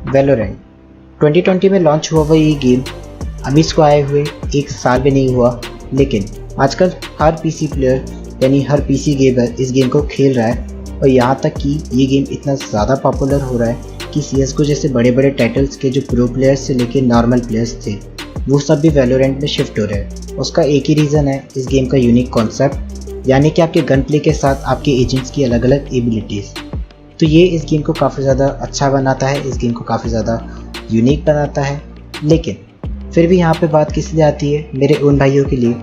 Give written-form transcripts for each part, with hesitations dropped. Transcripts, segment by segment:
Valorant 2020 में launch हुआ हुआ ये गेम अभी इसको आए हुए 1 साल भी नहीं हुआ, लेकिन आजकल हर पीसी प्लेयर यानी हर पीसी गेमर इस गेम को खेल रहा है। और यहाँ तक कि ये गेम इतना ज़्यादा पॉपुलर हो रहा है कि CSGO जैसे बड़े बड़े टाइटल्स के जो प्रो प्लेयर्स से लेकर नॉर्मल प्लेयर्स थे वो सब भी वैलोरेंट में शिफ्ट हो रहे हैं। उसका एक ही रीज़न है, इस गेम का यूनिक कॉन्सेप्ट, यानी कि आपके गन प्ले के साथ आपके एजेंट्स की अलग अलग एबिलिटीज़। तो ये इस गेम को काफ़ी ज़्यादा अच्छा बनाता है, इस गेम को काफ़ी ज़्यादा यूनिक बनाता है। लेकिन फिर भी यहाँ पे बात किस लिए आती है, मेरे उन भाइयों के लिए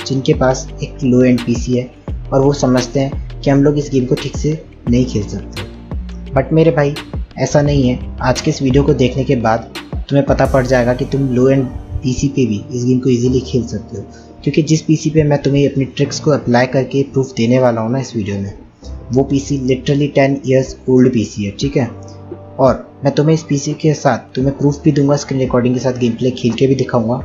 जिनके पास एक लो एंड पीसी है और वो समझते हैं कि हम लोग इस गेम को ठीक से नहीं खेल सकते। बट मेरे भाई ऐसा नहीं है। आज के इस वीडियो को देखने के बाद तुम्हें पता पड़ जाएगा कि तुम लो एंड पीसी पे भी इस गेम को इजीली खेल सकते हो, क्योंकि जिस पीसी पे मैं तुम्हें अपनी ट्रिक्स को अप्लाई करके प्रूफ देने वाला हूँ ना इस वीडियो में, वो PC literally 10 years old PC है, ठीक है। और मैं तुम्हें इस पीसी के साथ तुम्हें प्रूफ भी दूंगा, स्क्रीन रिकॉर्डिंग के साथ गेम प्ले खेल के भी दिखाऊंगा।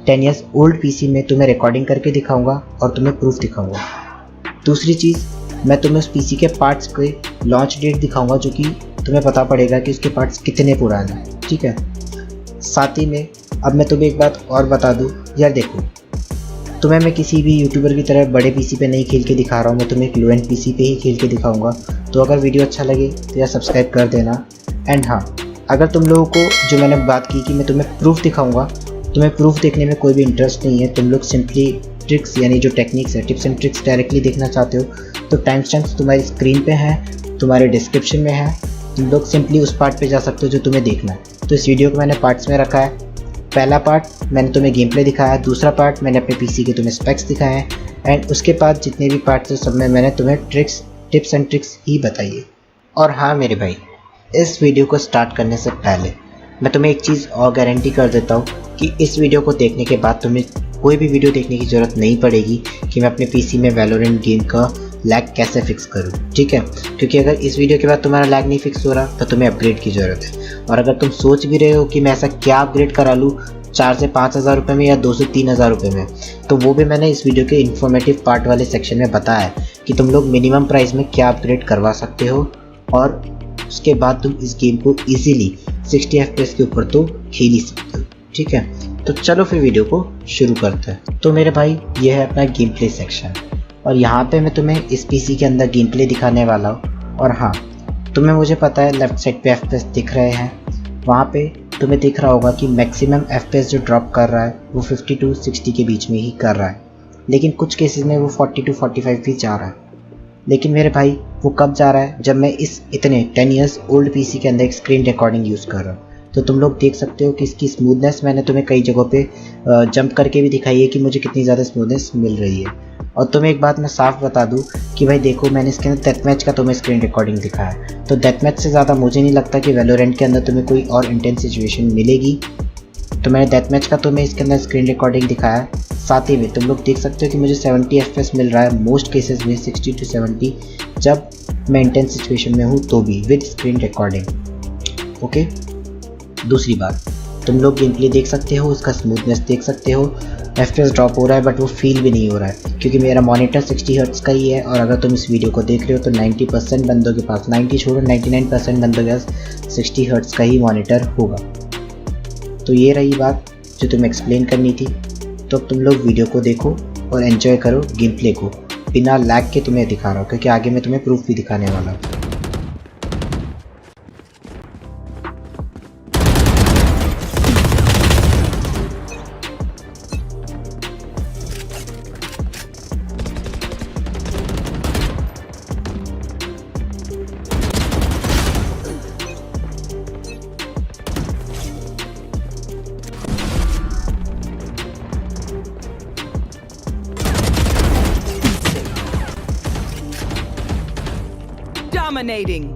10 ईयर्स ओल्ड पीसी में तुम्हें रिकॉर्डिंग करके दिखाऊंगा और तुम्हें प्रूफ दिखाऊंगा। दूसरी चीज़, मैं तुम्हें उस पीसी के पार्ट्स के लॉन्च डेट दिखाऊंगा, जो कि तुम्हें पता पड़ेगा कि उसके पार्ट्स कितने पुराने हैं, ठीक है। साथ ही में अब मैं तुम्हें एक बात और बता दूं, यार देखो, तुम्हें मैं किसी भी यूट्यूबर की तरह बड़े पीसी पे नहीं खेल के दिखा रहा हूँ, मैं तुम्हें एक लो एंड पीसी पे ही खेल के दिखाऊंगा। तो अगर वीडियो अच्छा लगे तो यार सब्सक्राइब कर देना। एंड हाँ, अगर तुम लोगों को जो मैंने बात की कि मैं तुम्हें प्रूफ दिखाऊंगा, तुम्हें प्रूफ देखने में कोई भी इंटरेस्ट नहीं है, तुम लोग सिंपली ट्रिक्स यानी जो टेक्निक्स है, टिप्स एंड ट्रिक्स डायरेक्टली देखना चाहते हो, तो टाइम स्टैम्प्स तुम्हारी स्क्रीन पे हैं, तुम्हारे डिस्क्रिप्शन में है। तुम लोग सिंपली उस पार्ट पे जा सकते हो जो तुम्हें देखना है। तो इस वीडियो को मैंने पार्ट्स में रखा है। पहला पार्ट मैंने तुम्हें गेम प्ले दिखाया है, दूसरा पार्ट मैंने अपने पीसी के तुम्हें स्पेक्स दिखाए हैं, एंड उसके बाद जितने भी पार्ट्स हैं सब में मैंने तुम्हें टिप्स एंड ट्रिक्स ही बताई है। और हाँ मेरे भाई, इस वीडियो को स्टार्ट करने से पहले मैं तुम्हें एक चीज़ और गारंटी कर देता हूँ कि इस वीडियो को देखने के बाद तुम्हें कोई भी वीडियो देखने की ज़रूरत नहीं पड़ेगी कि मैं अपने पीसी में वैलोरेंट गेम का लैग कैसे फिक्स करूँ, ठीक है। क्योंकि अगर इस वीडियो के बाद तुम्हारा लैग नहीं फिक्स हो रहा तो तुम्हें अपग्रेड की ज़रूरत है। और अगर तुम सोच भी रहे हो कि मैं ऐसा क्या अपग्रेड करा लूँ 4 से 5 हज़ार रुपये में या 2 से 3 हज़ार रुपये में, तो वो भी मैंने इस वीडियो के इन्फॉर्मेटिव पार्ट वाले सेक्शन में बताया है कि तुम लोग मिनिमम प्राइस में क्या अपग्रेड करवा सकते हो, और उसके बाद तुम इस गेम को ईजिली 60 FPS के ऊपर तो खेल ही सकते हो, ठीक है। तो चलो फिर वीडियो को शुरू करते हैं। तो मेरे भाई ये है अपना गेम प्ले सेक्शन, और यहाँ पे मैं तुम्हें इस पीसी के अंदर गेम प्ले दिखाने वाला हूँ। और हाँ, तुम्हें मुझे पता है लेफ्ट साइड पे FPS दिख रहे हैं, वहाँ पे तुम्हें दिख रहा होगा कि मैक्सिमम FPS जो ड्रॉप कर रहा है वो 50 to 60 के बीच में ही कर रहा है, लेकिन कुछ केसेस में वो 40 to 45 भी जा रहा है। लेकिन मेरे भाई वो कब जा रहा है, जब मैं इस इतने 10 ईयर्स ओल्ड पीसी के अंदर एक स्क्रीन रिकॉर्डिंग यूज़ कर रहा हूँ। तो तुम लोग देख सकते हो कि इसकी स्मूथनेस मैंने तुम्हें कई जगहों पे जंप करके भी दिखाई है कि मुझे कितनी ज़्यादा स्मूथनेस मिल रही है। और तुम्हें एक बात मैं साफ बता दूं कि भाई देखो, मैंने इसके अंदर डेथ मैच का तुम्हें स्क्रीन रिकॉर्डिंग दिखाया है, तो डेथ मैच से ज़्यादा मुझे नहीं लगता कि वैलोरेंट के अंदर तुम्हें कोई और इंटेंस सिचुएशन मिलेगी। तो मैंने डेथ मैच का तुम्हें इसके अंदर स्क्रीन रिकॉर्डिंग दिखाया है। साथ ही में तुम लोग देख सकते हो कि मुझे 70 FPS मिल रहा है, मोस्ट केसेस में 60 to 70 जब मैं इंटेंस सिचुएशन में हूँ तो भी विद स्क्रीन रिकॉर्डिंग, ओके। दूसरी बात, तुम लोग गेम प्ले देख सकते हो, उसका स्मूथनेस देख सकते हो। FPS ड्रॉप हो रहा है बट वो फील भी नहीं हो रहा है, क्योंकि मेरा मॉनिटर 60 हर्ट्ज़ का ही है। और अगर तुम इस वीडियो को देख रहे हो तो 90% बंदों के पास, 90 छोड़ो 99% बंदों के पास 60 हर्ट्ज़ का ही मॉनिटर होगा। तो ये रही बात जो तुम्हें एक्सप्लेन करनी थी। तो अब तुम लोग वीडियो को देखो और एंजॉय करो गेम प्ले को, बिना लैग के तुम्हें दिखा रहा हूँ, क्योंकि आगे मैं तुम्हें प्रूफ भी दिखाने वाला हूँ। Dominating.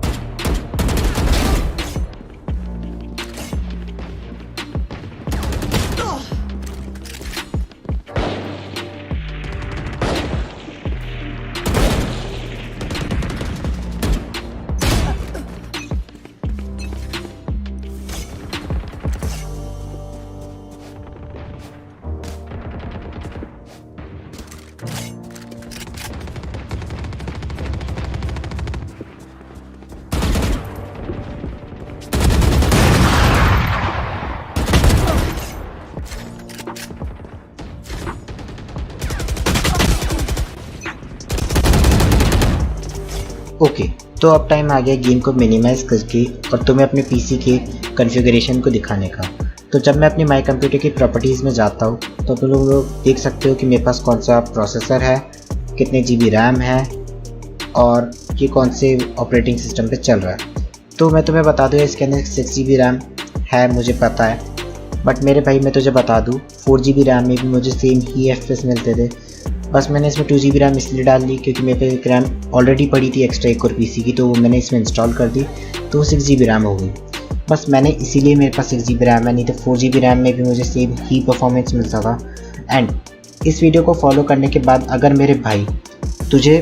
ओके, तो अब टाइम आ गया गेम को मिनिमाइज़ करके और तुम्हें अपने पीसी के कॉन्फ़िगरेशन को दिखाने का। तो जब मैं अपने माई कंप्यूटर की प्रॉपर्टीज़ में जाता हूँ तो तुम लोग देख सकते हो कि मेरे पास कौन सा प्रोसेसर है, कितने GB रैम है और ये कौन से ऑपरेटिंग सिस्टम पे चल रहा है। तो मैं तुम्हें बता दूँ इसके अंदर 6 GB रैम है, मुझे पता है, बट मेरे भाई मैं तुझे बता दूँ 4 GB रैम में भी मुझे सेम ही FPS मिलते थे। बस मैंने इसमें 2 GB रैम इसलिए डाल दी क्योंकि मेरे पे एक रैम ऑलरेडी पड़ी थी एक्स्ट्रा एक और पीसी की, तो वो मैंने इसमें इंस्टॉल कर दी तो वो 6 GB रैम हो गई। बस मैंने इसीलिए मेरे पास 6 GB रैम है, नहीं तो 4 GB रैम में भी मुझे सेम ही परफॉर्मेंस मिलता था। एंड इस वीडियो को फॉलो करने के बाद अगर मेरे भाई तुझे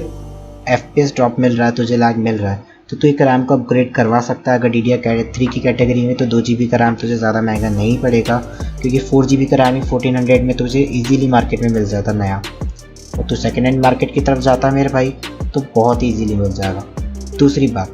FPS ड्रॉप मिल रहा है, तुझे लैग मिल रहा है, तो तू एक रैम को अपग्रेड करवा सकता है। अगर DDR3 की कैटेगरी में तो 2 GB का रैम तुझे ज़्यादा महंगा नहीं पड़ेगा क्योंकि 4 GB का रैम ही 1400 में तुझे ईजीली मार्केट में मिल जाता नया। और तू सेकेंड हैंड मार्केट की तरफ जाता है मेरे भाई तो बहुत ईजीली मिल जाएगा। दूसरी बात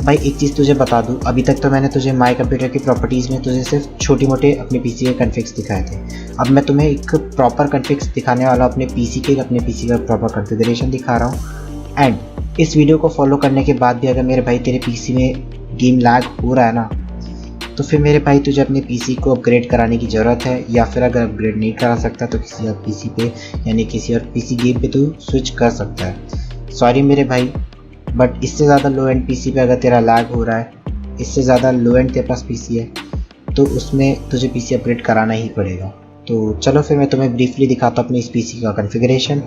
भाई, एक चीज़ तुझे बता दूं, अभी तक तो मैंने तुझे माई कंप्यूटर की प्रॉपर्टीज़ में तुझे सिर्फ छोटी मोटे अपने पीसी के कॉन्फ़िग्स दिखाए थे। अब मैं तुम्हें एक प्रॉपर कॉन्फ़िग्स दिखाने वाला हूं, अपने पीसी का प्रॉपर कॉन्फ़िगरेशन दिखा रहा हूँ। एंड इस वीडियो को फॉलो करने के बाद भी अगर मेरे भाई तेरे पीसी में गेम लैग हो रहा है ना, तो फिर मेरे भाई तुझे अपने पीसी को अपग्रेड कराने की ज़रूरत है, या फिर अगर अपग्रेड नहीं करा सकता तो किसी और पीसी पे यानी किसी और पीसी गेम पे तू स्विच कर सकता है। सॉरी मेरे भाई, बट इससे ज़्यादा लो एंड पीसी पे अगर तेरा लैग हो रहा है, इससे ज़्यादा लो एंड तेरे पास पीसी है, तो उसमें तुझे पीसी अपग्रेड कराना ही पड़ेगा। तो चलो फिर मैं तुम्हें ब्रीफली दिखाता हूँ अपने इस पीसी का कॉन्फ़िगरेशन।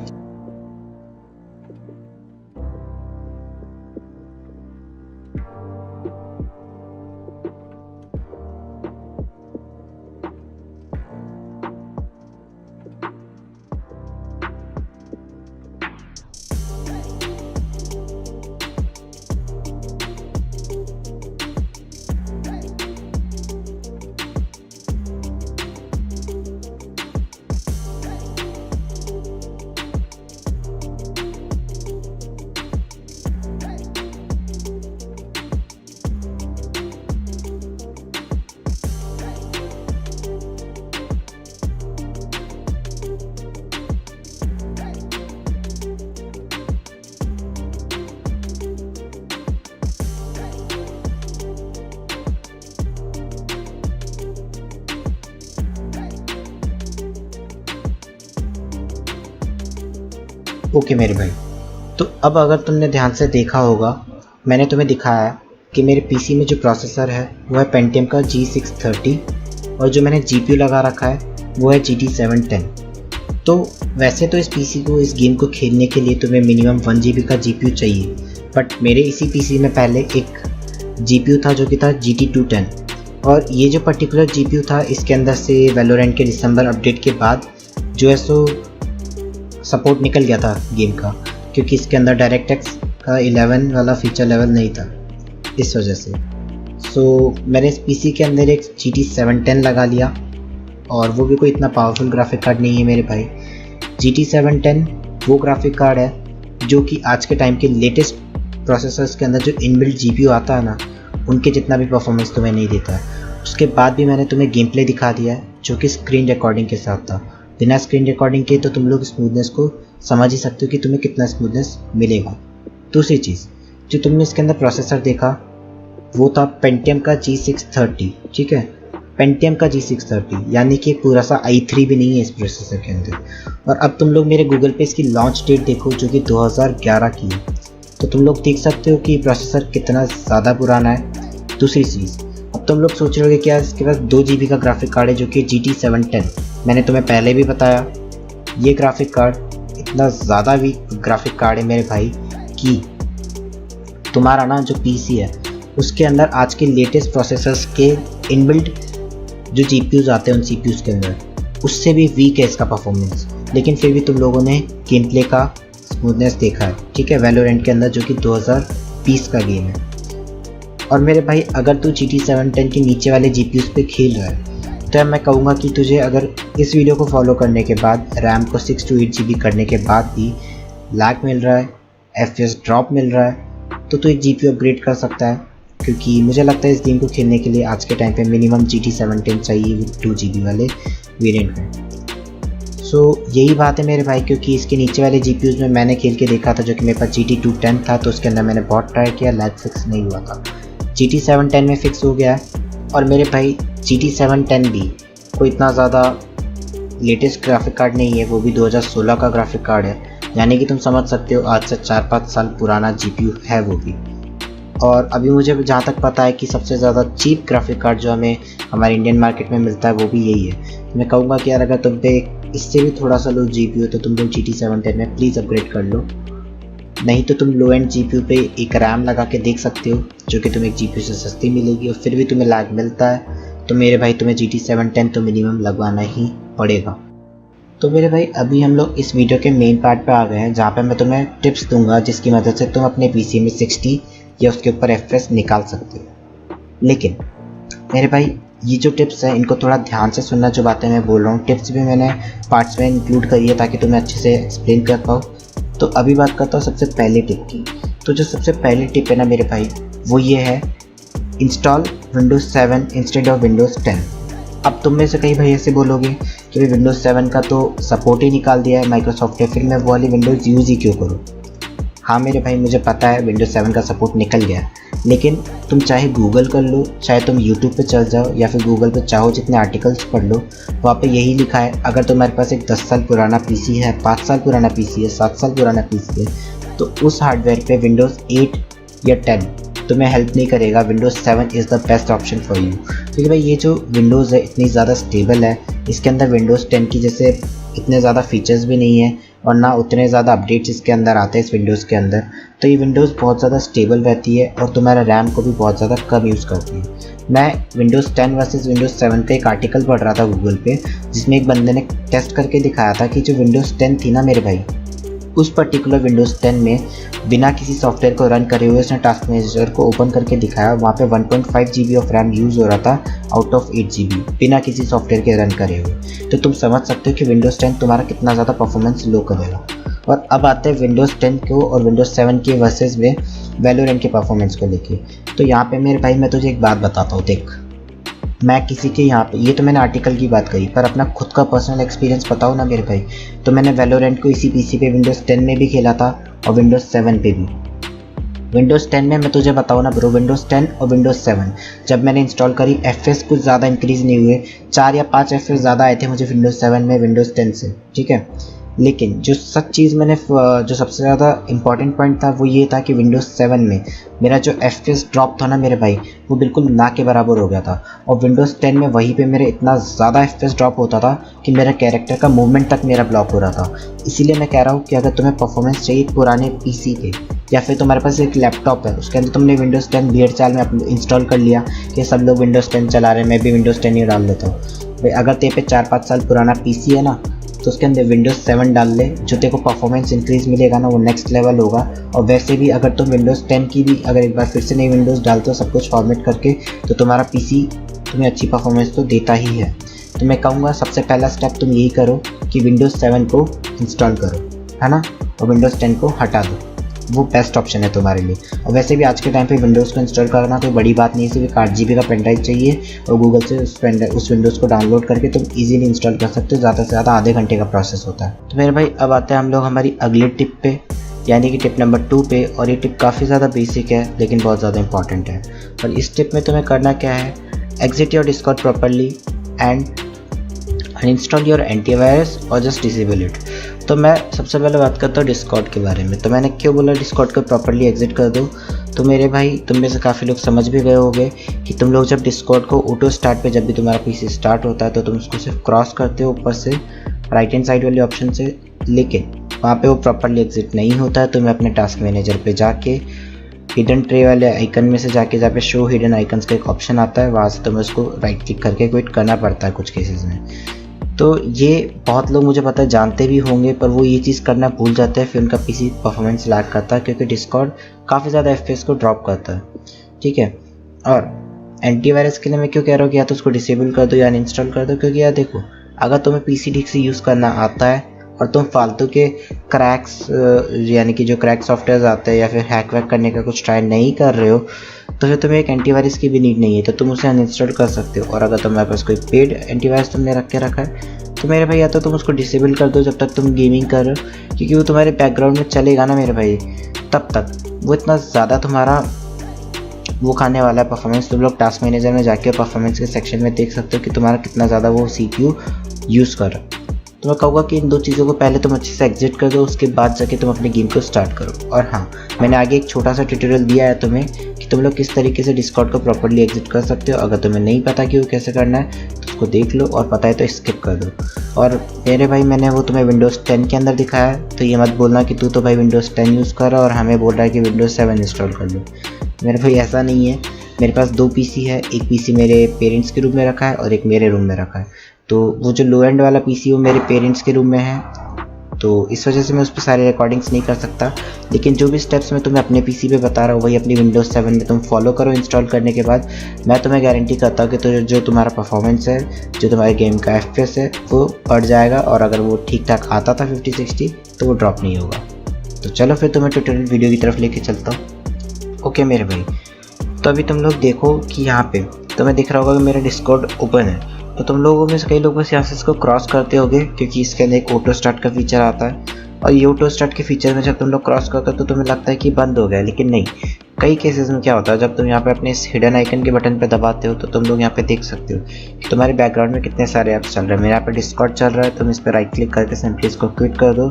ओके मेरे भाई, तो अब अगर तुमने ध्यान से देखा होगा, मैंने तुम्हें दिखाया कि मेरे पीसी में जो प्रोसेसर है वो है पेंटियम का G630 और जो मैंने GPU लगा रखा है वो है GT 710। तो वैसे तो इस पीसी को, इस गेम को खेलने के लिए तुम्हें मिनिमम 1 GB का GPU चाहिए, बट मेरे इसी पीसी में पहले एक GPU था जो कि था GT 210, और ये जो पर्टिकुलर GPU था इसके अंदर से वैलोरेंट के दिसंबर अपडेट के बाद जो है सो सपोर्ट निकल गया था गेम का, क्योंकि इसके अंदर डायरेक्ट का 11 वाला फीचर लेवल नहीं था, इस वजह से। मैंने इस पीसी के अंदर एक GT 710 लगा लिया, और वो भी कोई इतना पावरफुल ग्राफिक कार्ड नहीं है मेरे भाई। GT 710 वो ग्राफिक कार्ड है जो कि आज के टाइम के लेटेस्ट प्रोसेसर्स के अंदर जो इनबिल्ट GPU आता है ना, उनके जितना भी परफॉर्मेंस तुम्हें नहीं देता है। उसके बाद भी मैंने तुम्हें गेम प्ले दिखा दिया है जो कि स्क्रीन रिकॉर्डिंग के साथ था। बिना स्क्रीन रिकॉर्डिंग के तो तुम लोग स्मूथनेस को समझ ही सकते हो कि तुम्हें कितना स्मूथनेस मिलेगा। दूसरी चीज़ जो तुमने इसके अंदर प्रोसेसर देखा वो था पेंटियम का G630, ठीक है, पेंटियम का G630, यानी कि पूरा सा i3 भी नहीं है इस प्रोसेसर के अंदर। और अब तुम लोग मेरे गूगल पे इसकी लॉन्च डेट देखो जो कि 2011 की है, तो तुम लोग देख सकते हो कि प्रोसेसर कितना ज़्यादा पुराना है। दूसरी चीज़, अब तुम लोग सोच रहे हो कि क्या इसके पास 2 GB का ग्राफिक कार्ड है जो कि GT 710। मैंने तुम्हें पहले भी बताया ये ग्राफिक कार्ड इतना ज़्यादा वीक ग्राफिक कार्ड है मेरे भाई कि तुम्हारा ना जो पीसी है उसके अंदर आज के लेटेस्ट प्रोसेसर्स के इनबिल्ट जो GPUs आते हैं उन CPUs के अंदर उससे भी वीक है इसका परफॉर्मेंस। लेकिन फिर भी तुम लोगों ने गेम प्ले का स्मूथनेस देखा है, ठीक है, वैलोरेंट के अंदर जो कि 2020 का गेम है। और मेरे भाई अगर तू GT 710 के नीचे वाले GPUs पे खेल रहा है तो मैं कहूँगा कि तुझे अगर इस वीडियो को फॉलो करने के बाद रैम को 6 to 8 GB करने के बाद भी लैग मिल रहा है, FPS ड्रॉप मिल रहा है, तो तू एक GPU अपग्रेड कर सकता है, क्योंकि मुझे लगता है इस गेम को खेलने के लिए आज के टाइम पे मिनिमम GT 710 चाहिए विद 2 GB वाले वेरिएंट में। सो यही बात है मेरे भाई, क्योंकि इसके नीचे वाले GPUs में मैंने खेल के देखा था, जो कि मेरे पास GT 210 था, तो उसके अंदर मैंने बहुत ट्राई किया, लैग फिक्स नहीं हुआ था। GT 710 में फिक्स हो गया है। और मेरे भाई GT 710 भी कोई इतना ज़्यादा लेटेस्ट ग्राफिक कार्ड नहीं है, वो भी 2016 का ग्राफिक कार्ड है, यानी कि तुम समझ सकते हो आज से 4-5 साल पुराना GPU है वो भी। और अभी मुझे जहाँ तक पता है कि सबसे ज़्यादा चीप ग्राफिक कार्ड जो हमें हमारे इंडियन मार्केट में मिलता है वो भी यही है। मैं कहूँगा कि यार अगर तुम पे इससे भी थोड़ा सा लो GPU तो तुम लोग GT 710 में प्लीज़ अपग्रेड कर लो, नहीं तो तुम लो एंड GPU पे एक रैम लगा के देख सकते हो, जो कि तुम्हें एक GPU से सस्ती मिलेगी और फिर भी तुम्हें लैग मिलता है। तो मेरे भाई तुम्हें GT 710 तो मिनिमम लगवाना ही पड़ेगा। तो मेरे भाई अभी हम लोग इस वीडियो के मेन पार्ट पे आ गए हैं, जहाँ पे मैं तुम्हें टिप्स दूंगा जिसकी मदद से तुम अपने PC में 60 या उसके ऊपर FPS निकाल सकते हो। लेकिन मेरे भाई ये जो टिप्स हैं इनको थोड़ा ध्यान से सुनना, जो बातें मैं बोल रहा हूँ। टिप्स भी मैंने पार्ट्स में इंक्लूड करी है ताकि तुम्हें अच्छे से एक्सप्लेन कर पाऊँ। तो अभी बात करता हूँ सबसे पहले टिप की। तो जो सबसे पहली टिप है ना मेरे भाई, वो ये है, install Windows 7 instead of Windows 10। अब तुम में से कई भाई ऐसे बोलोगे कि भाई Windows 7 का तो सपोर्ट ही निकाल दिया है माइक्रोसॉफ्ट ने, फिर मैं वो वाली विंडोज़ यूज़ ही क्यों करूँ। हाँ मेरे भाई मुझे पता है Windows 7 का सपोर्ट निकल गया है, लेकिन तुम चाहे गूगल कर लो, चाहे तुम यूट्यूब पे चल जाओ या फिर गूगल पे चाहो जितने आर्टिकल्स पढ़ लो, वहाँ पे यही लिखा है, अगर तुम्हारे पास एक 10 साल पुराना PC है, 5 साल पुराना PC है, 7 साल पुराना PC है, तो उस हार्डवेयर पे Windows 8 या 10 तुम्हें हेल्प नहीं करेगा। Windows 7 is the best option for you, क्योंकि भाई ये जो विंडोज़ है इतनी ज़्यादा स्टेबल है, इसके अंदर Windows 10 की जैसे इतने ज़्यादा फीचर्स भी नहीं है और ना उतने ज़्यादा अपडेट्स इसके अंदर आते हैं इस विंडोज़ के अंदर। तो ये विंडोज़ बहुत ज़्यादा स्टेबल रहती है और तुम्हारा रैम को भी बहुत ज़्यादा कम यूज़ करती है। मैं Windows 10 वर्सेस Windows 7 पे एक आर्टिकल पढ़ रहा था गूगल पे, जिसमें एक बंदे ने टेस्ट करके दिखाया था कि जो Windows 10 थी ना मेरे भाई, उस पर्टिकुलर Windows 10 में बिना किसी सॉफ्टवेयर को रन करे हुए उसने टास्क मैनेजर को ओपन करके दिखाया, वहाँ पे 1.5 GB ऑफ रैम यूज़ हो रहा था आउट ऑफ 8 GB बिना किसी सॉफ्टवेयर के रन करे हुए। तो तुम समझ सकते हो कि Windows 10 तुम्हारा कितना ज़्यादा परफॉर्मेंस लो करेगा। और अब आते हैं Windows 10 को और Windows 7 के वर्सेस में वैलोरेंट के परफॉर्मेंस को लेके। तो यहाँ पे मेरे भाई मैं तुझे एक बात बताता हूँ, देख मैं किसी के यहाँ पे, ये तो मैंने आर्टिकल की बात करी, पर अपना खुद का पर्सनल एक्सपीरियंस बताओ ना मेरे भाई। तो मैंने वैलोरेंट को इसी PC पे Windows 10 में भी खेला था और Windows 7 पे भी। Windows 10 में मैं तुझे बताऊँ ना ब्रो, Windows 10 और Windows 7 जब मैंने इंस्टॉल करी FPS कुछ ज़्यादा इंक्रीज़ नहीं हुए, 4 या 5 FPS ज़्यादा आए थे मुझे Windows 7 में Windows 10 से, ठीक है। लेकिन जो सच चीज़ मैंने जो सबसे ज़्यादा इंपॉर्टेंट पॉइंट था वो ये था कि Windows 7 में मेरा जो FPS ड्रॉप था ना मेरे भाई, वो बिल्कुल ना के बराबर हो गया था। और Windows 10 में वहीं पे मेरे इतना ज़्यादा FPS ड्रॉप होता था कि मेरा कैरेक्टर का मूवमेंट तक मेरा ब्लॉक हो रहा था। इसीलिए मैं कह रहा हूँ कि अगर तुम्हें परफॉर्मेंस चाहिए पुराने PC पे, या फिर तुम्हारे पास एक लैपटॉप है उसके अंदर तुमने Windows 10 भेड़ चाल में इंस्टॉल कर लिया कि सब लोग Windows 10 चला रहे हैं, मैं भी Windows 10 ही डाल देता हूँ भाई। अगर तेरे पे 4-5 साल पुराना PC है ना, तो उसके अंदर Windows 7 डाल ले, जो तेरे को परफॉर्मेंस इंक्रीज़ मिलेगा ना वो नेक्स्ट लेवल होगा। और वैसे भी अगर तुम Windows 10 की भी अगर एक बार फिर से नई विंडोज़ डालते हो सब कुछ फॉर्मेट करके, तो तुम्हारा PC तुम्हें अच्छी परफॉर्मेंस तो देता ही है। तो मैं कहूँगा सबसे पहला स्टेप तुम यही करो कि Windows 7 को इंस्टॉल करो, है ना, और Windows 10 को हटा दो, वो बेस्ट ऑप्शन है तुम्हारे लिए। और वैसे भी आज के टाइम पे विंडोज़ को इंस्टॉल करना कोई बड़ी बात नहीं है, सिर्फ 8 GB का पेन ड्राइव चाहिए और गूगल से उस विंडोज़ को डाउनलोड करके तुम इजीली इंस्टॉल कर सकते हो। ज़्यादा से ज़्यादा आधे घंटे का प्रोसेस होता है। तो मेरे भाई अब आते हैं हम लोग हमारी अगली टिप पे, यानी कि टिप नंबर 2 पे। और ये टिप काफ़ी ज़्यादा बेसिक है लेकिन बहुत ज़्यादा इंपॉर्टेंट है। और इस टिप में तुम्हें करना क्या है, exit your Discord properly and uninstall your antivirus और जस्ट डिसेबल इट। तो मैं सबसे पहले बात करता हूँ डिस्कॉर्ड के बारे में। तो मैंने क्यों बोला डिस्कॉर्ड को प्रॉपरली एग्जिट कर दो, तो मेरे भाई तुम में से काफ़ी लोग समझ भी गए होंगे कि तुम लोग जब डिस्कॉर्ड को ऑटो स्टार्ट पे जब भी तुम्हारा PC स्टार्ट होता है तो तुम उसको सिर्फ क्रॉस करते हो ऊपर से राइट हैंड साइड वाले ऑप्शन से, लेकिन वहाँ पे वो प्रॉपरली एग्जिट नहीं होता है। तुम्हें अपने टास्क मैनेजर पे जाके हिडन ट्रे वाले आइकन में से जाके जहाँ पे शो हिडन आइकन्स का एक ऑप्शन आता है, वहाँ से तुम्हें उसको राइट क्लिक करके क्विट करना पड़ता है कुछ केसेस में। तो ये बहुत लोग मुझे पता है जानते भी होंगे, पर वो ये चीज़ करना भूल जाते हैं, फिर उनका PC परफॉर्मेंस लैग करता है क्योंकि डिस्कॉर्ड काफ़ी ज़्यादा FPS को ड्रॉप करता है, ठीक है। और एंटीवायरस के लिए मैं क्यों कह रहा हूँ कि या तो उसको डिसेबल कर दो या अनइंस्टॉल कर दो, क्योंकि यार देखो अगर तुम्हें PC ठीक से यूज़ करना आता है और तुम फालतू के क्रैक्स यानी कि जो क्रैक सॉफ्टवेयर आते हैं या फिर हैक वैक करने का कुछ ट्राई नहीं कर रहे हो, तो फिर तुम्हें एक एंटीवायरस की भी नीड नहीं है, तो तुम उसे अनइंस्टॉल कर सकते हो। और अगर तुम्हारे पास कोई पेड एंटीवायरस तुमने रख के रखा है तो मेरे भाई या तो तुम उसको डिसेबल कर दो जब तक तुम गेमिंग कर रहे हो, क्योंकि वो तुम्हारे बैकग्राउंड में चलेगा ना मेरे भाई, तब तक वो इतना ज़्यादा तुम्हारा वो खाने वाला है परफॉर्मेंस। तुम लोग टास्क मैनेजर में जाके परफॉर्मेंस के सेक्शन में देख सकते हो कि तुम्हारा कितना ज़्यादा वो CPU यूज़ कर रहा है। तो मैं कहूँगा कि इन दो चीज़ों को पहले तुम अच्छे से एग्जिट कर दो, उसके बाद जाके तुम अपने गेम को स्टार्ट करो। और हाँ, मैंने आगे एक छोटा सा ट्यूटोरियल दिया है तुम्हें कि तुम लोग किस तरीके से डिस्कॉर्ड को प्रॉपर्ली एग्जिट कर सकते हो। अगर तुम्हें नहीं पता कि वो कैसे करना है तो उसको देख लो, और पता है तो स्किप कर दो। और मेरे भाई मैंने वो तुम्हें विंडोज़ 10 के अंदर दिखाया है, तो ये मत बोलना कि तू तो भाई विंडोज़ 10 यूज़ कर रहा है और हमें बोल रहा है कि विंडोज़ 7 इंस्टॉल कर लो। मेरे भाई ऐसा नहीं है। मेरे पास 2 PC है, एक PC मेरे पेरेंट्स के रूम में रखा है और एक मेरे रूम में रखा है। तो वो जो लो एंड वाला PC वो मेरे पेरेंट्स के रूम में है, तो इस वजह से मैं उस पर सारे रिकॉर्डिंग्स नहीं कर सकता। लेकिन जो भी स्टेप्स मैं तुम्हें अपने PC पे बता रहा हूँ वही अपनी विंडोज़ 7 में तुम फॉलो करो। इंस्टॉल करने के बाद मैं तुम्हें गारंटी करता हूँ कि जो तुम्हारा परफॉर्मेंस है, जो तुम्हारे गेम का FPS है वो बढ़ जाएगा, और अगर वो ठीक ठाक आता था 50-60 तो वो ड्रॉप नहीं होगा। तो चलो फिर तुम्हें ट्यूटोरियल वीडियो की तरफ लेके चलता हूँ। ओके मेरे भाई, तो अभी तुम लोग देखो कि यहाँ पे तुम्हें दिख रहा होगा कि मेरा डिस्कॉर्ड ओपन है। तो तुम लोगों में से कई लोग बस यहाँ से इसको क्रॉस करते होगे, क्योंकि इसके अंदर एक ऑटो स्टार्ट का फीचर आता है, और ये ऑटो स्टार्ट के फीचर में जब तुम लोग क्रॉस करते हो तो तुम्हें लगता है कि बंद हो गया, लेकिन नहीं। कई केसेस में क्या होता है, जब तुम यहाँ पे अपने इस हिडन आइकन के बटन पे दबाते हो तो तुम लोग यहाँ पे देख सकते हो कि तुम्हारे बैकग्राउंड में कितने सारे ऐप्स चल रहे हैं। मेरे यहाँ पे डिस्कॉर्ड चल रहा है, तुम इस पर राइट क्लिक करके सिंपली इसको क्विट कर दो।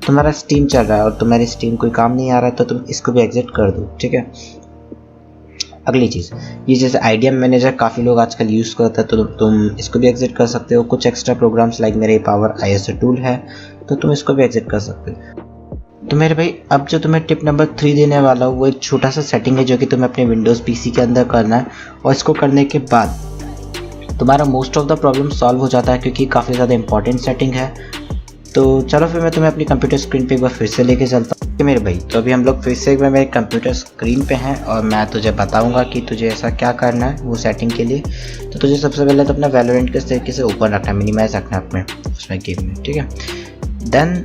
तुम्हारा स्टीम चल रहा है और तुम्हारी स्टीम कोई काम नहीं आ रहा है तो तुम इसको भी एग्जिट कर दो, ठीक है। अगली चीज़, ये जैसे IDM मैनेजर काफ़ी लोग आजकल यूज़ करते हैं, तो तुम इसको भी एग्जिट कर सकते हो। कुछ एक्स्ट्रा प्रोग्राम्स लाइक मेरे पावर ISO टूल है, तो तुम इसको भी एग्जिट कर सकते हो। तो मेरे भाई अब जो तुम्हें टिप नंबर 3 देने वाला हूँ वो एक छोटा सा सेटिंग है जो कि तुम्हें अपने विंडोज़ PC के अंदर करना है, और इसको करने के बाद तुम्हारा most of the problem solve हो जाता है, क्योंकि काफ़ी ज़्यादा इंपॉर्टेंट सेटिंग है। तो चलो फिर मैं तुम्हें अपनी कंप्यूटर स्क्रीन पे एक बार फिर से लेके चलता हूँ मेरे भाई। तो अभी हम लोग फिर से एक बार मेरे कंप्यूटर स्क्रीन पे हैं, और मैं तुझे बताऊंगा कि तुझे ऐसा क्या करना है वो सेटिंग के लिए। तो तुझे सबसे पहले तो अपना वैलोरेंट किस तरीके से ओपन रखना है, मिनिमाइज रखना है अपने उसमें गेम में, ठीक है। देन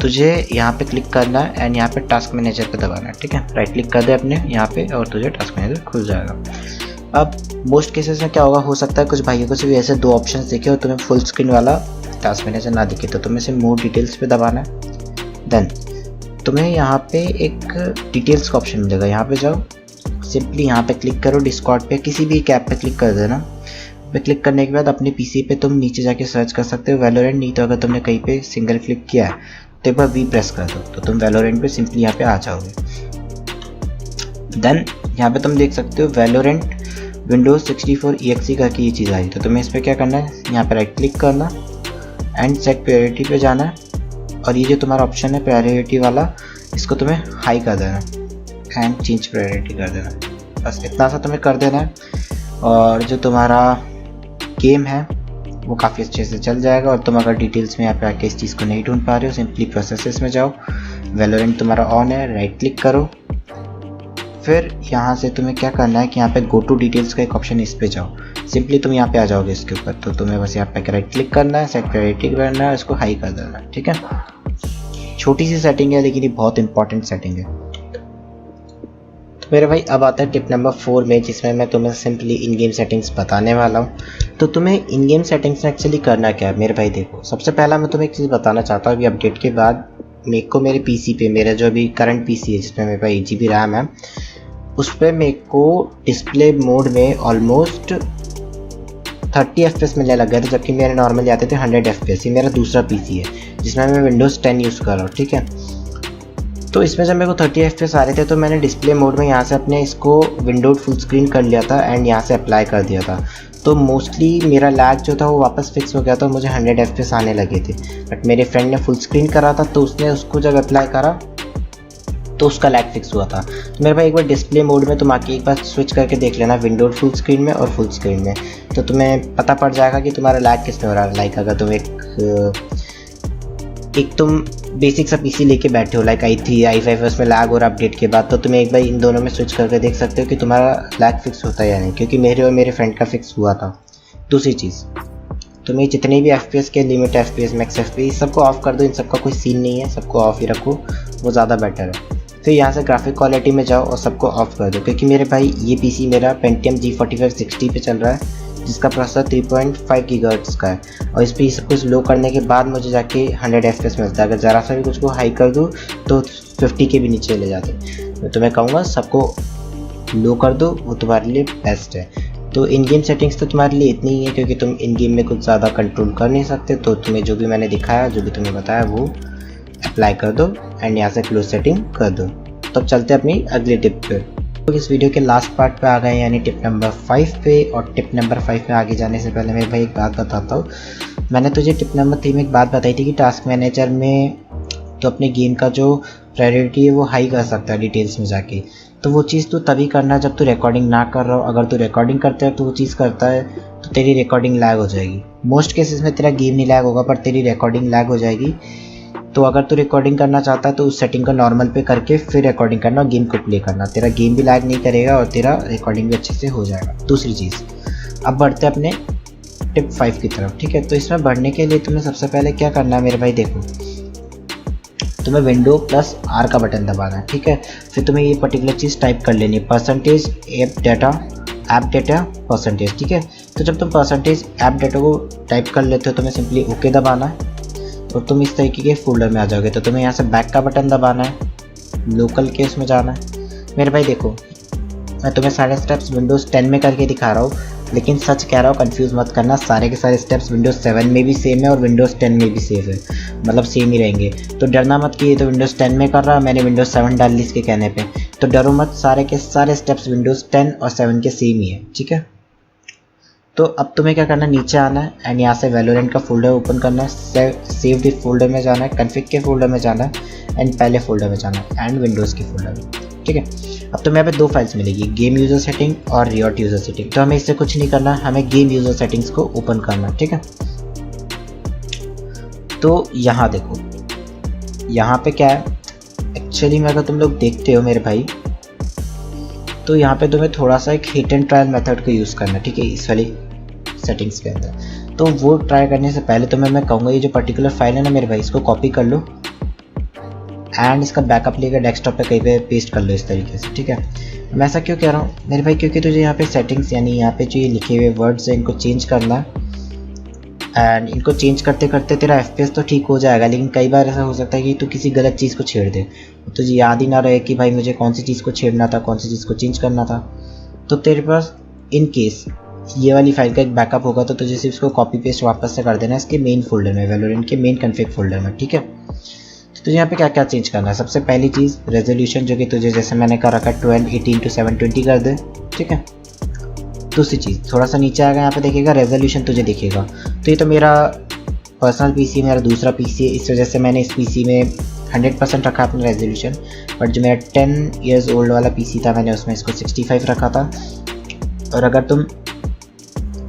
तुझे यहाँ पे क्लिक करना है एंड यहाँ पे टास्क मैनेजर पे दबाना है, ठीक है। राइट क्लिक कर दे अपने यहाँ पे और तुझे टास्क मैनेजर खुल जाएगा। अब मोस्ट केसेस में क्या होगा, हो सकता है कुछ भाइयों को सिर्फ ऐसे 2 ऑप्शन दिखे और तुम्हें फुल स्क्रीन वाला टास्क मैनेजर ना दिखे, तो तुम्हें सिर्फ मोर डिटेल्स पे दबाना है। देन तुम्हें यहाँ पे एक डिटेल्स का ऑप्शन मिलेगा, यहाँ पे जाओ, सिंपली यहाँ पे क्लिक करो। डिस्कॉर्ड पे किसी भी एक ऐप पे क्लिक कर देना। पे क्लिक करने के बाद अपने PC पे तुम नीचे जाके सर्च कर सकते हो वैलोरेंट, नहीं तो अगर तुमने कहीं पे सिंगल क्लिक किया है तो एक बार V प्रेस कर दो, तो तुम वैलोरेंट पे सिंपली यहाँ पे आ जाओगे। देन यहाँ पे तुम देख सकते हो वैलोरेंट विंडोज़ 64 EXE करके ये चीज़ आई, तो तुम्हें इस पर क्या करना है, यहाँ पे राइट क्लिक करना एंड सेट प्रायोरिटी पे जाना है, और ये जो तुम्हारा ऑप्शन है प्रायोरिटी वाला, इसको तुम्हें हाई कर देना एंड चेंज प्रायोरिटी कर देना। बस इतना सा तुम्हें कर देना है, और जो तुम्हारा गेम है वो काफ़ी अच्छे से चल जाएगा। और तुम अगर डिटेल्स में यहाँ पे आके इस चीज़ को नहीं ढूंढ पा रहे हो, सिंपली प्रोसेसेस में जाओ, वैलोरेंट तुम्हारा ऑन है, राइट क्लिक करो। फिर यहाँ से तुम्हें क्या करना है कि यहाँ पे गो टू डिटेल्स का एक ऑप्शन, इस पे जाओ, सिंपली तुम यहाँ पे आ जाओगे इसके ऊपर। तो तुम्हें बस यहाँ पे राइट क्लिक करना है, सेट प्रायोरिटी करना है, इसको हाई कर देना है, ठीक है। छोटी सी सेटिंग है लेकिन ये बहुत इंपॉर्टेंट सेटिंग है। तो मेरे भाई अब आता है टिप नंबर 4 में, जिसमें मैं तुम्हें सिंपली इन गेम सेटिंग्स बताने वाला हूँ। तो तुम्हें इन गेम सेटिंग्स में एक्चुअली करना क्या है मेरे भाई, देखो सबसे पहला मैं तुम्हें एक चीज़ बताना चाहता हूँ। अभी अपडेट के बाद मेरे को मेरे PC पे, मेरा जो अभी करंट PC है जिसमें मेरे पास 8 GB रैम है, उस पर मेरे को डिस्प्ले मोड में ऑलमोस्ट 30 FPS मिलने लग गया था, जबकि मेरे नॉर्मली आते थे 100 FPS। ये मेरा दूसरा PC है जिसमें मैं विंडोज़ 10 यूज़ कर रहा हूँ, ठीक है। तो इसमें जब मेरे को 30 FPS आ रहे थे तो मैंने डिस्प्ले मोड में यहाँ से अपने इसको विंडोज फुल स्क्रीन कर लिया था एंड यहाँ से अप्लाई कर दिया था। तो मोस्टली मेरा लैग जो था वो वापस फिक्स हो गया था, मुझे 100 FPS आने लगे थे। बट मेरे फ्रेंड ने फुल स्क्रीन करा था तो उसने उसको जब अप्लाई करा तो उसका लैग फिक्स हुआ था। तो मेरे भाई एक बार डिस्प्ले मोड में तुम आके एक बार स्विच करके देख लेना विंडोज फुल स्क्रीन में और फुल स्क्रीन में, तो तुम्हें पता पड़ जाएगा कि तुम्हारा लैग किस में हो रहा है। लाइक अगर तुम एक तुम बेसिक सा PC लेके बैठे हो लाइक i3 i5, उसमें लैग हो रहा अपडेट के बाद, तो तुम्हें एक बार इन दोनों में स्विच करके देख सकते हो कि तुम्हारा लैग फिक्स होता है या नहीं, क्योंकि मेरे और मेरे फ्रेंड का फिक्स हुआ था। दूसरी चीज़, तुम्हें जितने भी FPS के लिमिट FPS मैक्स FPS सबको ऑफ कर दो, इन सबका कोई सीन नहीं है, सबको ऑफ ही रखो, वो ज़्यादा बेटर है। फिर यहाँ से ग्राफिक क्वालिटी में जाओ और सबको ऑफ कर दो, क्योंकि मेरे भाई ये PC मेरा Pentium G45 60 पे चल रहा है, जिसका प्रोसेसर 3.5 गीगाहर्ट्ज़ का है, और इस पर सब कुछ लो करने के बाद मुझे जाके 100 FPS मिलता है। अगर ज़रा सा भी कुछ को हाई कर दूँ तो 50 के भी नीचे ले जाते। तो मैं कहूँगा सबको लो कर दो, वो तुम्हारे लिए बेस्ट है। तो इन गेम सेटिंग्स तो तुम्हारे लिए इतनी ही है, क्योंकि तुम इन गेम में कुछ ज़्यादा कंट्रोल कर नहीं सकते। तो तुम्हें जो भी मैंने दिखाया, जो भी तुम्हें बताया, वो अप्लाई कर दो एंड यहाँ से क्लोज सेटिंग कर दो। तो चलते हैं अपनी अगली टिप पे। तो इस वीडियो के लास्ट पार्ट पे आ गए, यानी टिप नंबर 5 पे। और टिप नंबर 5 पे आगे जाने से पहले मैं भाई एक बात बताता हूँ। मैंने तुझे टिप नंबर 3 में एक बात बताई थी कि टास्क मैनेजर में तो अपने गेम का जो प्रायोरिटी है वो हाई कर सकता है डिटेल्स में जाके। तो वो चीज़ तू तभी करना जब तू रिकॉर्डिंग ना कर रहा हो। अगर तू रिकॉर्डिंग करते है तो वो चीज़ करता है तो तेरी रिकॉर्डिंग लैग हो जाएगी। मोस्ट केसेस में तेरा गेम नहीं लैग होगा, पर तेरी रिकॉर्डिंग लैग हो जाएगी। तो अगर तू रिकॉर्डिंग करना चाहता है तो उस सेटिंग को नॉर्मल पे करके फिर रिकॉर्डिंग करना और गेम को प्ले करना। तेरा गेम भी लैग नहीं करेगा और तेरा रिकॉर्डिंग भी अच्छे से हो जाएगा। दूसरी चीज़, अब बढ़ते हैं अपने टिप 5 की तरफ, ठीक है। तो इसमें बढ़ने के लिए तुम्हें सबसे पहले क्या करना है मेरे भाई, देखो तुम्हें विंडो प्लस आर का बटन दबाना है, ठीक है। फिर तुम्हें ये पर्टिकुलर चीज़ टाइप कर लेनी है, परसेंटेज ऐप डेटा परसेंटेज, ठीक है। तो जब तुम परसेंटेज ऐप डेटा को टाइप कर लेते हो तुम्हें सिंपली ओके दबाना है और तुम इस तरीके के फोल्डर में आ जाओगे। तो तुम्हें यहाँ से बैक का बटन दबाना है, लोकल के उसमें जाना है। मेरे भाई देखो, मैं तुम्हें सारे स्टेप्स विंडोज़ 10 में करके दिखा रहा हूँ, लेकिन सच कह रहा हूँ, कंफ्यूज मत करना। सारे के सारे स्टेप्स विंडोज़ 7 में भी सेम है और विंडोज़ 10 में भी सेम है, मतलब सेम ही रहेंगे। तो डरना मत कि ये तो विंडोज़ 10 में कर रहा है, मैंने विंडोज़ 7 डाल ली इसके कहने पे। तो डरो मत, सारे के सारे स्टेप्स विंडोज़ 10 और 7 के सेम ही है, ठीक है। तो अब तुम्हें क्या करना है, नीचे आना है एंड यहाँ से वैलोरेंट का फोल्डर ओपन करना है, सेव्ड फोल्डर में जाना है, कन्फिग के फोल्डर में जाना है एंड पहले फोल्डर में जाना है एंड विंडोज़ के फोल्डर में, ठीक है। अब तुम्हें यहाँ पे 2 फाइल्स मिलेगी, गेम यूज़र सेटिंग और रियॉट यूज़र सेटिंग। तो हमें इससे कुछ नहीं करना, हमें गेम यूज़र सेटिंग्स को ओपन करना, ठीक है। तो यहाँ देखो, यहाँ पे क्या है एक्चुअली में, अगर तुम लोग देखते हो मेरे भाई, तो यहाँ पे तुम्हें थोड़ा सा एक हिट एंड ट्रायल मेथड को यूज़ करना है, ठीक है, इस वाली सेटिंग्स के अंदर। तो वो ट्राई करने से पहले तुम्हें मैं कहूँगा, ये जो पर्टिकुलर फाइल है ना मेरे भाई, इसको कॉपी कर लो एंड इसका बैकअप लेकर डेस्कटॉप पे कहीं पे पेस्ट कर लो इस तरीके से, ठीक है। मैं ऐसा क्यों कह रहा हूँ मेरे भाई, क्योंकि तुझे यहाँ पे सेटिंग्स, यानी यहाँ पे जो ये लिखे हुए वर्ड्स हैं, इनको चेंज करना है। एंड इनको चेंज करते करते तेरा FPS तो ठीक हो जाएगा, लेकिन कई बार ऐसा हो सकता है कि तू किसी गलत चीज़ को छेड़ दे, तुझे याद ही ना रहे कि भाई मुझे कौन सी चीज़ को छेड़ना था, कौन सी चीज़ को चेंज करना था। तो तेरे पास इन केस ये वाली फाइल का एक बैकअप होगा, तो तुझे सिर्फ इसको कॉपी पेस्ट वापस से कर देना है इसके मेन फोल्डर में, वैलोरेंट के मेन कन्फिग फोल्डर में, ठीक है। तो तुझे यहाँ पे क्या क्या चेंज करना है, सबसे पहली चीज़ रेजोल्यूशन, जो कि तुझे जैसे मैंने कर रखा है 1280x720 कर दे, ठीक है। दूसरी चीज़, थोड़ा सा नीचे आएगा, यहाँ पे देखेगा रेजोल्यूशन तुझे दिखेगा। तो ये तो मेरा पर्सनल पीसी, मेरा दूसरा पीसी है, इस वजह से मैंने इस पीसी में 100% रखा अपना रेजोल्यूशन। बट जो मेरा 10 ईयर्स ओल्ड वाला पीसी था, मैंने उसमें इसको 65 रखा था। और अगर तुम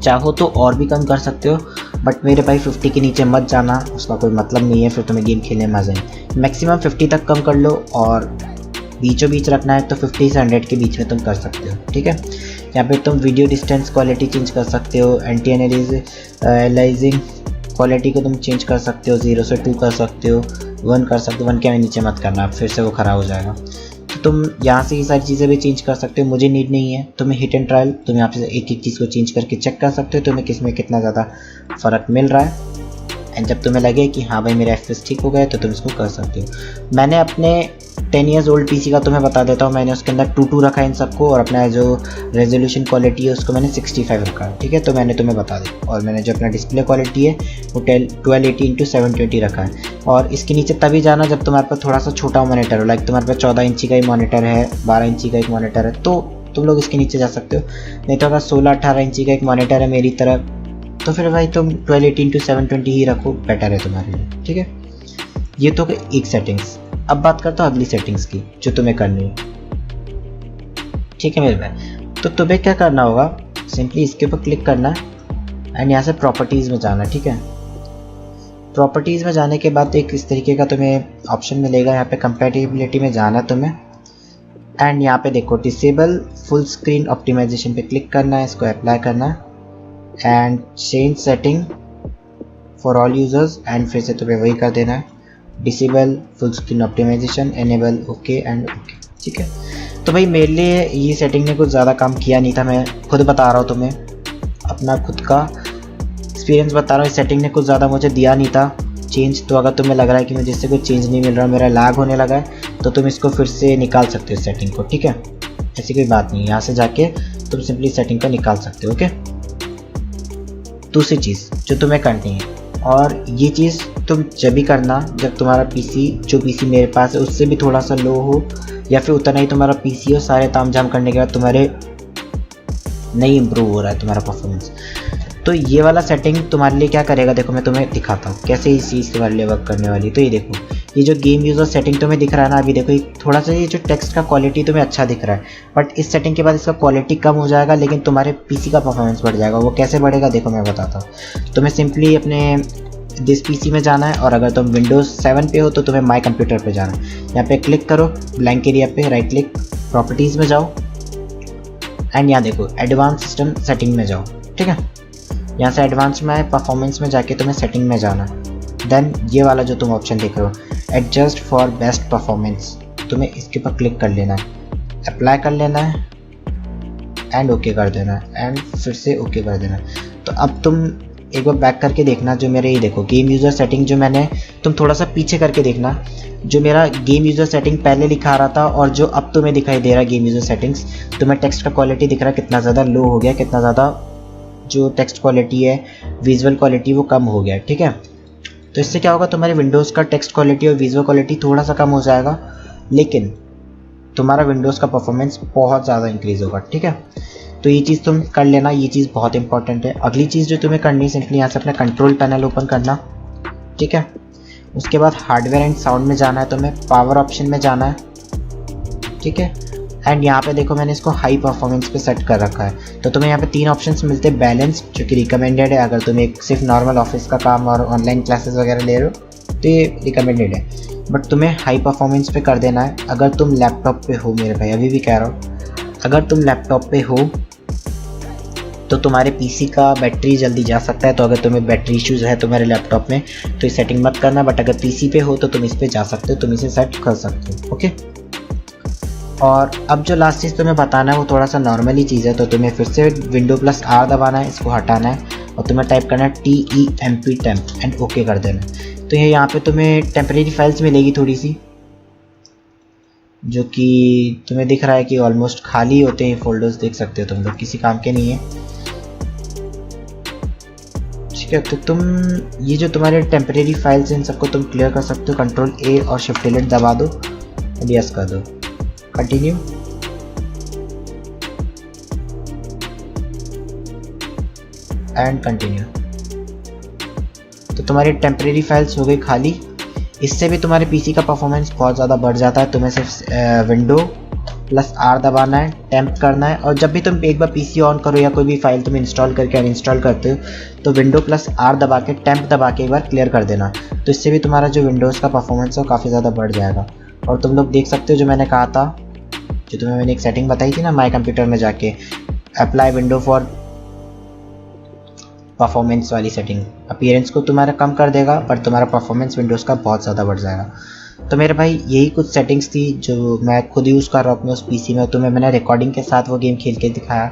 चाहो तो और भी कम कर सकते हो, बट मेरे भाई 50 के नीचे मत जाना, उसका कोई मतलब नहीं है, फिर तुम्हें गेम खेलने में मजा है। मैक्सिमम 50 तक कम कर लो, और बीचों बीच रखना है तो 50 से 100 के बीच में तुम कर सकते हो, ठीक है। यहाँ पे तुम वीडियो डिस्टेंस क्वालिटी चेंज कर सकते हो, एंटी एनालाइजिंग क्वालिटी को तुम चेंज कर सकते हो, 0 से 2 कर सकते हो, 1 कर सकते हो। 1 के नीचे मत करना, फिर से वो ख़राब हो जाएगा। तो तुम यहाँ से ये सारी चीज़ें भी चेंज कर सकते हो, मुझे नीड नहीं है। तुम्हें हिट एंड ट्रायल, तुम यहाँ पे एक एक चीज़ को चेंज करके चेक कर सकते हो तुम्हें किस में कितना ज़्यादा फ़र्क मिल रहा है। एंड जब तुम्हें लगे कि हाँ भाई मेरा FPS ठीक हो गया, तो तुम इसको कर सकते हो। मैंने अपने 10 ईयर्स ओल्ड पीसी का तुम्हें बता देता हूँ, मैंने उसके अंदर 2 रखा है इन सबको, और अपना जो रेजोल्यूशन क्वालिटी है उसको मैंने 65 रखा है, ठीक है। तो मैंने तुम्हें बता दिया। और मैंने जो अपना डिस्प्ले क्वालिटी है वो 1280x720 रखा है। और इसके नीचे तभी जाना जब तुम्हारे पास थोड़ा सा छोटा मॉनिटर हो, लाइक तुम्हारे पास 14 इंची का ही मॉनिटर है, 12 इंची का एक मॉनिटर है, तो तुम लोग इसके नीचे जा सकते हो। नहीं तो अगर 16-18 इंची का एक मॉनिटर है मेरी तरह, तो फिर भाई तुम 1280x720 ही रखो, बेटर है तुम्हारे लिए, ठीक है। ये तो एक सेटिंग्स। अब बात करता हूँ अगली सेटिंग्स की जो तुम्हें करनी है, ठीक है मेरे भाई। तो तुम्हें क्या करना होगा, सिंपली इसके ऊपर क्लिक करना है एंड यहाँ से प्रॉपर्टीज़ में जाना, ठीक है। प्रॉपर्टीज़ में जाने के बाद एक इस तरीके का तुम्हें ऑप्शन मिलेगा, यहाँ पे कंपैटिबिलिटी में जाना है तुम्हें। एंड यहाँ पे देखो डिसेबल फुल स्क्रीन ऑप्टिमाइजेशन पे क्लिक करना है, इसको अप्लाई करना है and change setting for all users, and फिर से तुम्हें वही कर देना है, disable full screen optimisation, enable okay and okay, ठीक है। तो भाई मेरे लिए ये सेटिंग ने कुछ ज़्यादा काम किया नहीं था, मैं खुद बता रहा हूँ तुम्हें। अपना खुद का एक्सपीरियंस बता रहा हूँ। इस सेटिंग ने कुछ ज़्यादा मुझे दिया नहीं था चेंज, तो अगर तुम्हें लग रहा है कि मुझे इससे कोई चेंज नहीं मिल रहा, मेरा लैग होने लगा है, तो तुम इसको फिर से निकाल सकते हो सेटिंग को, ठीक है। ऐसी कोई बात नहीं, यहाँ से जाके तुम सिंपली सेटिंग को निकाल सकते हो, ओके। दूसरी चीज़ जो तुम्हें करनी है, और ये चीज़ तुम जब भी करना जब तुम्हारा पीसी, जो पीसी मेरे पास है उससे भी थोड़ा सा लो हो, या फिर उतना ही तुम्हारा पीसी हो, सारे तामझाम करने के बाद तुम्हारे नहीं इम्प्रूव हो रहा है तुम्हारा परफॉर्मेंस, तो ये वाला सेटिंग तुम्हारे लिए क्या करेगा। देखो मैं तुम्हें दिखाता हूँ कैसे इस चीज़ तुम्हारे लिए वर्क करने वाली है। तो ये देखो, ये जो गेम यूज़र सेटिंग तुम्हें दिख रहा है ना, अभी देखो थोड़ा सा ये जो टेक्स्ट का क्वालिटी तुम्हें अच्छा दिख रहा है, बट इस सेटिंग के बाद इसका क्वालिटी कम हो जाएगा, लेकिन तुम्हारे पीसी का परफॉर्मेंस बढ़ जाएगा। वो कैसे बढ़ेगा देखो मैं बताता हूँ। तुम्हें सिंपली अपने दिस पीसी में जाना है, और अगर तुम विंडोज़ 7 पे हो तो तुम्हें माई कंप्यूटर पे जाना है। यहाँ पे क्लिक करो ब्लैंक एरिया पे, राइट क्लिक, प्रॉपर्टीज़ में जाओ, एंड यहाँ देखो एडवांस सिस्टम सेटिंग में जाओ, ठीक है। यहाँ से एडवांस में आए, परफॉर्मेंस में जाके तुम्हें सेटिंग में जाना है। देन ये वाला जो तुम ऑप्शन देख रहे हो एडजस्ट फॉर बेस्ट परफॉर्मेंस, तुम्हें इसके ऊपर क्लिक कर लेना है, अप्लाई कर लेना है, एंड ओके कर देना है, एंड फिर से ओके कर देना है। तो अब तुम एक बार बैक करके देखना, जो मेरे ये देखो गेम यूज़र सेटिंग जो मैंने, तुम थोड़ा सा पीछे करके देखना, जो मेरा गेम यूज़र सेटिंग पहले लिखा रहा था और जो अब तुम्हें दिखाई दे रहा है गेम यूज़र सेटिंग्स, तुम्हें टेक्स्ट का क्वालिटी दिख रहा है कितना ज़्यादा लो हो गया, कितना ज़्यादा जो टेक्स्ट क्वालिटी है, विजुअल क्वालिटी वो कम हो गया, ठीक है। तो इससे क्या होगा, तुम्हारे विंडोज़ का टेक्स्ट क्वालिटी और विजुअल क्वालिटी थोड़ा सा कम हो जाएगा, लेकिन तुम्हारा विंडोज़ का परफॉर्मेंस बहुत ज़्यादा इंक्रीज़ होगा, ठीक है। तो ये चीज़ तुम कर लेना, ये चीज़ बहुत इंपॉर्टेंट है। अगली चीज़ जो तुम्हें करनी है, सिंपली यहाँ से अपना कंट्रोल पैनल ओपन करना, ठीक है। उसके बाद हार्डवेयर एंड साउंड में जाना है, तुम्हें पावर ऑप्शन में जाना है, ठीक है। एंड यहाँ पे देखो मैंने इसको हाई परफॉर्मेंस पे सेट कर रखा है। तो तुम्हें यहाँ पे 3 ऑप्शंस मिलते हैं। बैलेंस जो कि रिकमेंडेड है अगर तुम एक सिर्फ नॉर्मल ऑफिस का काम और ऑनलाइन क्लासेस वगैरह ले रहे हो तो ये रिकमेंडेड है, बट तुम्हें हाई परफॉर्मेंस पे कर देना है। अगर तुम लैपटॉप पे हो मेरे भाई, अभी भी कह रहा हूँ, अगर तुम लैपटॉप पे हो तो तुम्हारे पीसी का बैटरी जल्दी जा सकता है। तो अगर तुम्हें बैटरी इश्यूज़ है तुम्हारे लैपटॉप में तो ये सेटिंग मत करना, बट अगर पीसी पे हो तो तुम इस पर जा सकते हो, तुम इसे सेट कर सकते हो, ओके। और अब जो लास्ट चीज़ तुम्हें बताना है वो थोड़ा सा नॉर्मली चीज़ है। तो तुम्हें फिर से Windows+R दबाना है, इसको हटाना है और तुम्हें टाइप करना है TEMP एंड ओके कर देना है। तो ये यहाँ पे तुम्हें टेम्परेरी फाइल्स मिलेगी थोड़ी सी, जो कि तुम्हें दिख रहा है कि ऑलमोस्ट खाली होते हैं फोल्डर्स, देख सकते हो तुम लोग, किसी काम के नहीं है, ठीक है। तो तुम ये जो तुम्हारे टेम्परेरी फाइल्स हैं इन सबको तुम क्लियर कर सकते हो। Ctrl+A और Shift+Delete दबा दो, यस कर दो, कंटिन्यू, एंड कंटिन्यू। तो तुम्हारी टेम्परेरी फाइल्स हो गई खाली। इससे भी तुम्हारे पीसी का परफॉर्मेंस बहुत ज़्यादा बढ़ जाता है। तुम्हें सिर्फ Windows+R दबाना है, टेम्प करना है, और जब भी तुम एक बार पीसी ऑन करो या कोई भी फाइल तुम इंस्टॉल करके अनइंस्टॉल करते हो तो Windows+R दबा के टेम्प दबा के एक बार क्लियर कर देना। तो इससे भी तुम्हारा जो विंडोज़ का परफॉर्मेंस है वो काफ़ी ज़्यादा बढ़ जाएगा। और तुम लोग देख सकते हो जो मैंने कहा था, जो तुम्हें मैंने एक सेटिंग बताई थी ना माई कंप्यूटर में जाके, अप्लाई विंडो फॉर परफॉर्मेंस वाली सेटिंग, अपीयरेंस को तुम्हारा कम कर देगा पर तुम्हारा परफॉर्मेंस विंडोज़ का बहुत ज़्यादा बढ़ जाएगा। तो मेरे भाई यही कुछ सेटिंग्स थी जो मैं खुद यूज़ कर रहा हूँ अपने उस पीसी में। तुम्हें मैंने रिकॉर्डिंग के साथ वो गेम खेल के दिखाया।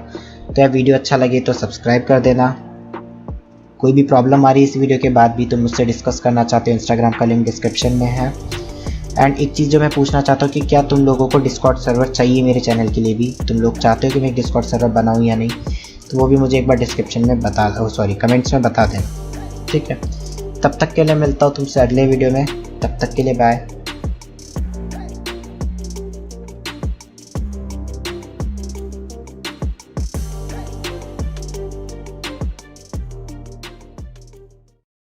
तो यार वीडियो अच्छा लगे तो सब्सक्राइब कर देना। कोई भी प्रॉब्लम आ रही है इस वीडियो के बाद भी, तुम मुझसे डिस्कस करना चाहते हो, इंस्टाग्राम का लिंक डिस्क्रिप्शन में है। एंड एक चीज़ जो मैं पूछना चाहता हूँ कि क्या तुम लोगों को डिस्कॉर्ड सर्वर चाहिए मेरे चैनल के लिए भी? तुम लोग चाहते हो कि मैं एक डिस्कॉर्ड सर्वर बनाऊँ या नहीं? तो वो भी मुझे एक बार डिस्क्रिप्शन में कमेंट्स में बता दें, ठीक है। तब तक के लिए मिलता हूँ तुमसे अगले वीडियो में, तब तक के लिए बाय।